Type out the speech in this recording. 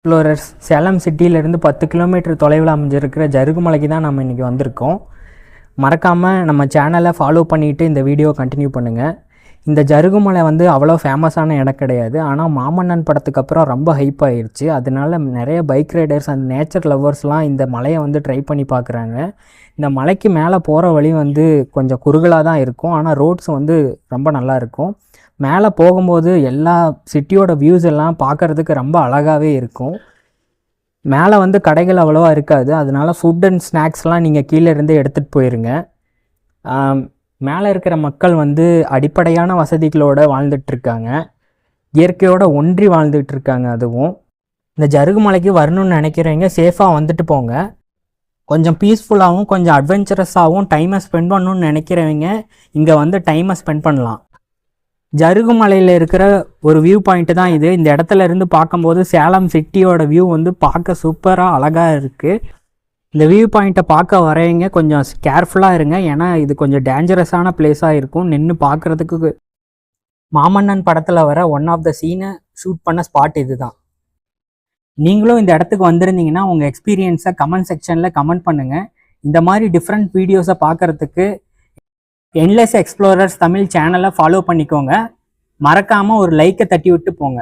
Explorers Salem சிட்டியிலேருந்து 10 kilometre தொலைவில் அமைஞ்சிருக்கிற ஜருகுமலைக்கு தான் நம்ம இன்றைக்கி வந்திருக்கோம். மறக்காமல் நம்ம சேனலை ஃபாலோ பண்ணிவிட்டு இந்த வீடியோ கண்டினியூ பண்ணுங்கள். இந்த ஜருகுமலை அவ்வளோ ஃபேமஸான இடம் கிடையாது. ஆனால் மாமன்னன் படத்துக்கு அப்புறம் ரொம்ப ஹைப் ஆகிடுச்சு. அதனால நிறைய பைக் ரைடர்ஸ் அண்ட் நேச்சர் லவ்வர்ஸ்லாம் இந்த மலையை ட்ரை பண்ணி பார்க்குறாங்க. இந்த மலைக்கு மேலே போகிற வழி கொஞ்சம் குறுகலாக தான் இருக்கும். ஆனால் ரோட்ஸ் ரொம்ப நல்லா இருக்கும். மேலே போகும்போது எல்லா சிட்டியோட வியூஸ் எல்லாம் பார்க்குறதுக்கு ரொம்ப அழகாகவே இருக்கும். மேலே கடைகள் அவ்வளோவா இருக்காது. அதனால ஃபுட் அண்ட் ஸ்நாக்ஸ்லாம் நீங்கள் கீழே இருந்து எடுத்துகிட்டு போயிருங்க. மேலே இருக்கிற மக்கள் அடிப்படையான வசதிகளோடு வாழ்ந்துட்டுருக்காங்க. இயற்கையோடு ஒன்றி வாழ்ந்துட்டுருக்காங்க. அதுவும் இந்த ஜருகுமலைக்கு வரணும்னு நினைக்கிறவங்க சேஃபாக வந்துட்டு போங்க. கொஞ்சம் பீஸ்ஃபுல்லாகவும் கொஞ்சம் அட்வென்ச்சரஸாகவும் டைமை ஸ்பெண்ட் பண்ணணுன்னு நினைக்கிறவங்க இங்கே டைமை ஸ்பெண்ட் பண்ணலாம். ஜருகுமலையில் இருக்கிற ஒரு வியூ பாயிண்ட்டு தான் இது. இந்த இடத்துல இருந்து பார்க்கும்போது சேலம் சிட்டியோட வியூ பார்க்க சூப்பராக அழகாக இருக்குது. இந்த வியூ பாயிண்ட்டை பார்க்க வரவங்க கொஞ்சம் கேர்ஃபுல்லாக இருங்க. ஏன்னா இது கொஞ்சம் டேஞ்சரஸான பிளேஸாக இருக்கும். நின்று பார்க்குறதுக்கு மாமன்னன் படத்தில் வர ஒன் ஆஃப் த சீனை ஷூட் பண்ண ஸ்பாட் இது தான். நீங்களும் இந்த இடத்துக்கு வந்திருந்தீங்கன்னா உங்கள் எக்ஸ்பீரியன்ஸை கமெண்ட் செக்ஷனில் கமெண்ட் பண்ணுங்கள். இந்த மாதிரி டிஃப்ரெண்ட் வீடியோஸை பார்க்குறதுக்கு என்லெஸ் எக்ஸ்ப்ளோரர்ஸ் தமிழ் சேனலை ஃபாலோ பண்ணிக்கோங்க. மறக்காமல் ஒரு லைக்கை தட்டி விட்டு போங்க.